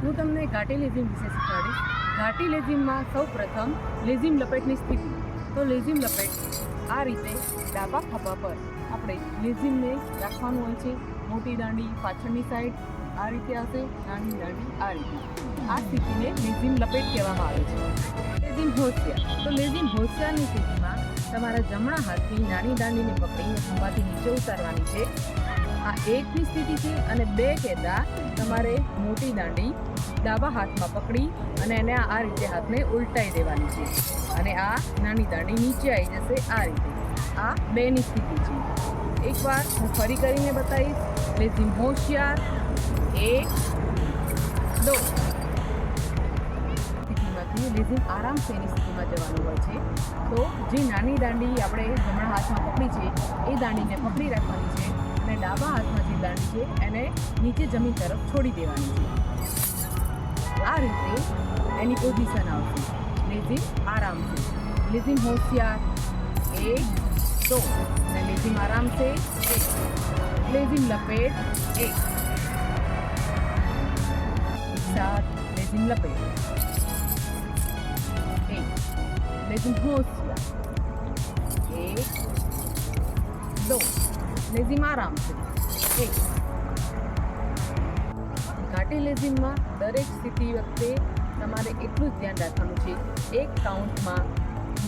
હું તમને ઘાટી લેઝિમ વિશે શીખવાડીશ. ઘાટી લેઝિમમાં સૌ પ્રથમ લેઝિમ લપેટની સ્થિતિ. તો લેઝિમ લપેટ આ રીતે ડાબા ખભા પર આપણે લેઝિમને રાખવાનું હોય છે. મોટી દાંડી પાછળની સાઈડ આ રીતે આવશે, નાની દાંડી આ રીતે. આ સ્થિતિને લેઝિમ લપેટ કહેવામાં આવે છે. લેઝિમ હોશિયાર. તો લેઝિમ હોશિયારની સ્થિતિમાં તમારા જમણા હાથની નાની દાંડીને પકડીને ખંભાથી નીચે ઉતારવાની છે. આ એકની સ્થિતિ છે. અને બે કહેતા તમારે મોટી દાંડી ડાબા હાથમાં પકડી અને એને આ રીતે હાથને ઉલટાઈ દેવાની છે. અને આ નાની દાંડી નીચે આવી જશે આ રીતે. આ બેની સ્થિતિ છે. એકવાર હું ફરી કરીને બતાવીશ. લેઝિમ હોશિયાર, 1 2. સ્થિતિમાંથી લેઝિમ આરામ સેની સ્થિતિમાં જવાનું હોય છે. તો જે નાની દાંડી આપણે જમણા હાથમાં પકડી છે એ દાંડીને પકડી રાખવાની છે અને ડાબા હાથમાં જે દાંડી છે એને નીચે જમીન તરફ છોડી દેવાની છે. આ રીતે એની પોઝિશન આવશે. લેઝિમ આરામ છે. લેઝિમ હોશિયાર 1 2. અને લેઝિમ આરામ છે 1. લેઝિમ લપેટ 1 साथ. लेज़िम लपेट 1. लेज़िम होशियार 1 2. लेज़िम आराम से 1. ઘાટી લેઝિમમાં દરેક સ્થિતિ વખતે તમારે એટલું જ ધ્યાન રાખવાનું છે. 1 કાઉન્ટમાં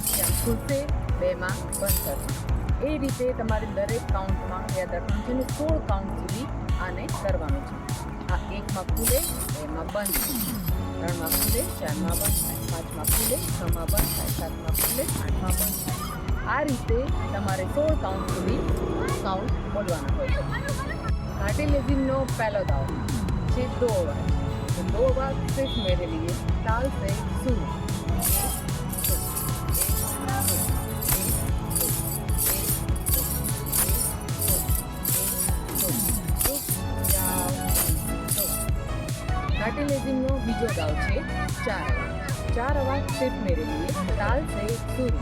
ધ્યાન ખુલશે, 2માં બંધ થશે. એ રીતે તમારે દરેક કાઉન્ટમાં યાદ રાખવાનું છે અને 16 કાઉન્ટ સુધી આને કરવાનું છે. આ 1માં ખુલે, 2માં બંધ થાય, 3માં ખુલે, 4માં બંધ થાય, 5માં ખુલે, 6માં બંધ થાય, 7માં ખુલે, 8માં બંધ થાય. આ રીતે તમારે 16 કાઉન્ટ સુધી કાઉન્ટ બોલવાના હોય છે. घाटी लेज़िम नो पहला दाव છે 2 बार. तो 2 बार सिर्फ मेरे लिए ताल से शुरू. घाटी लेज़िम नो बीजो दाव છે 4 आवाज सिर्फ मेरे लिए ताल से शुरू.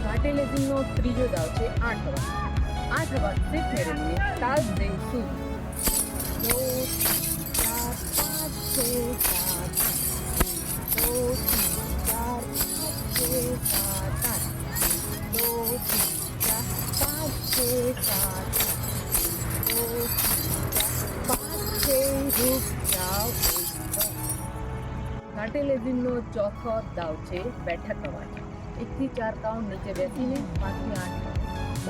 घाटी लेज़िम नो ત્રીજો દાવ છે 8 आवाज सिर्फ मेरे लिए ताल से शुरू. 2 4 5 6 7 2 4 5 6 7 2 4 5 6 7 2 5 6 रुक जाओ. घाटी लेज़िम नो ચોથો દાવ છે બેઠક અવાજ. 1 થી 4 કાઉન્ટ નીચે બેસીને 5 થી 8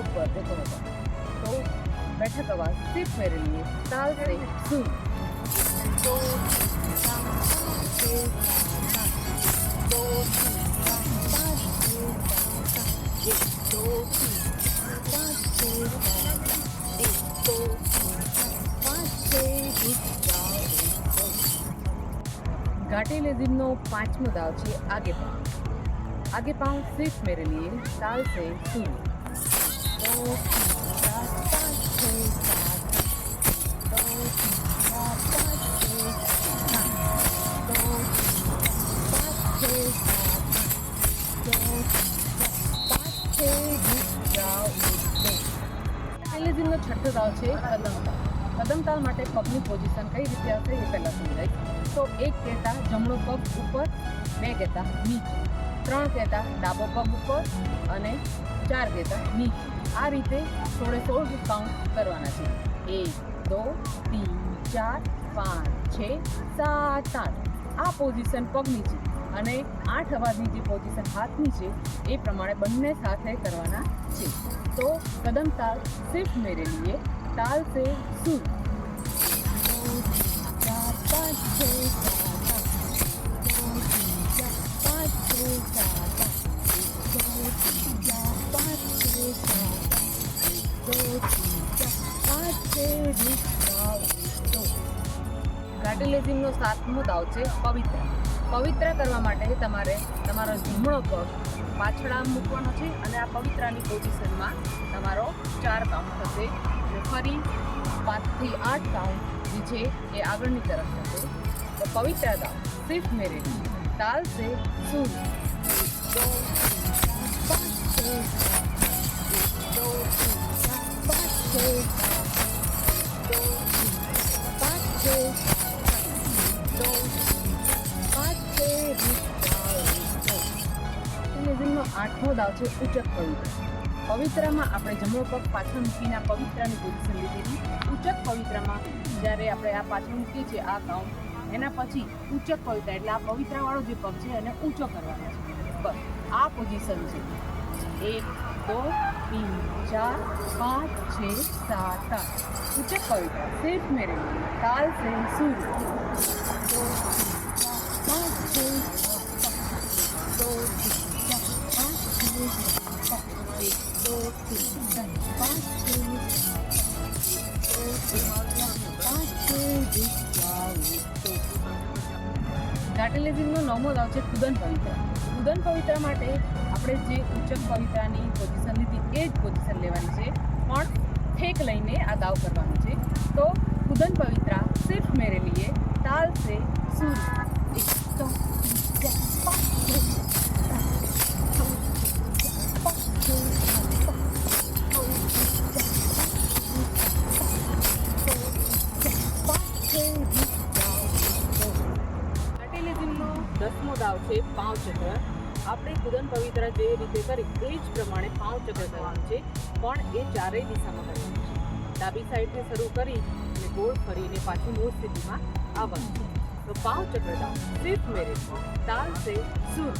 ऊपर देखो होगा. तो बैठक आवाज सिर्फ मेरे लिए ताल से शुरू. 2 4 5 6 7 2 4 5 6 7 2 5 6 7 2 5 6 रुक जाओ. घाटी लेज़िम नो 5मो दाव છે आगे पाँव. आगे पाँव सिर्फ मेरे लिए ताल से शुरू. 2 4 5 6 7 2 4 5 6 7 2 5 6 7 2 5 6 रुक जाओ. लेज़िम નો છઠ્ઠો દાવ છે કદમ તાલ. કદમ તાલ માટે પગની પોઝિશન કઈ રીતે આવશે એ પહેલાં સમજાય. તો 1 કહેતા જમણો પગ ઉપર, 2 કહેતા નીચે, 3 કહેતા ડાબો પગ ઉપર અને 4 કહેતા નીચે. આ રીતે 16 કાઉન્ટ કરવાના છે. 1 2 3 4 5 6 7 8. આ પોઝિશન પગની છે અને 8 અવાજની જે પોઝિશન હાથની છે એ પ્રમાણે બંને સાથે કરવાના છે. તો કદમ તાલ સિર્ફ મેરે લીએ તાલ સે શુरू. 4 5 6 7 2 4 5 6 7 ઘાટી લેઝિમનો 7મો દાવ છે પવિત્ર. પવિત્ર કરવા માટે તમારે તમારો જમણો પગ પાછળ આમ મૂકવાનો છે અને આ પવિત્રાની પોઝિશનમાં તમારો 4 કાઉન્ટ થશે. ફરી 5 થી 8 કાઉન્ટ જે છે એ આગળની તરફ થશે. તો પવિત્ર દાવ સિર્ફ મેરે લીએ તાલ से शुरू. 2 લેઝિમનો 8મો દાવ છે ઉચક પવિત્ર. પવિત્રમાં આપણે જમણો પગ પાછળ મૂકીને પવિત્રની પોઝિશન લીધેલી. ઉચક પવિત્રમાં જ્યારે આપણે આ પાછળ મૂકીએ છીએ આ કાઉન્ટ, એના પછી ઉચક પવિત્ર એટલે આ પવિત્રવાળો જે પગ છે એને ઊંચો કરવાનો છે. બસ આ પોઝિશન છે. 1 2 3 4 5 6 7 8 उचक पवित्र सिर्फ मेरे लिए ताल से सुर. 2 3 4 5 6 2 3 4 ઘાટી લેઝિમનો 9મો દાવ છે કુદન પવિત્ર. કુદન પવિત્ર માટે આપણે જે ઉચક પવિત્રની પોઝિશન લીધી એ જ પોઝિશન લેવાની છે, પણ ઠેક લઈને આ દાવ કરવાનું છે. તો કુદન પવિત્ર સિર્ફ મેરે લીએ તાલ સે સુર. 1 2 10મો દાવ છે પાંવ ચક્ર. આપણે કુદન પવિત્ર જે રીતે કરી એ જ પ્રમાણે પાંવ ચક્ર કરવાનું છે, પણ એ ચારેય દિશામાં કરવાનું છે. ડાબી સાઈડથી શરૂ કરી અને ગોળ ફરીને પાછું મૂળ સ્થિતિમાં આવવાનું છે. તો પાંવ ચક્ર દાવ સિર્ફ મેરે તાલ સે સુર.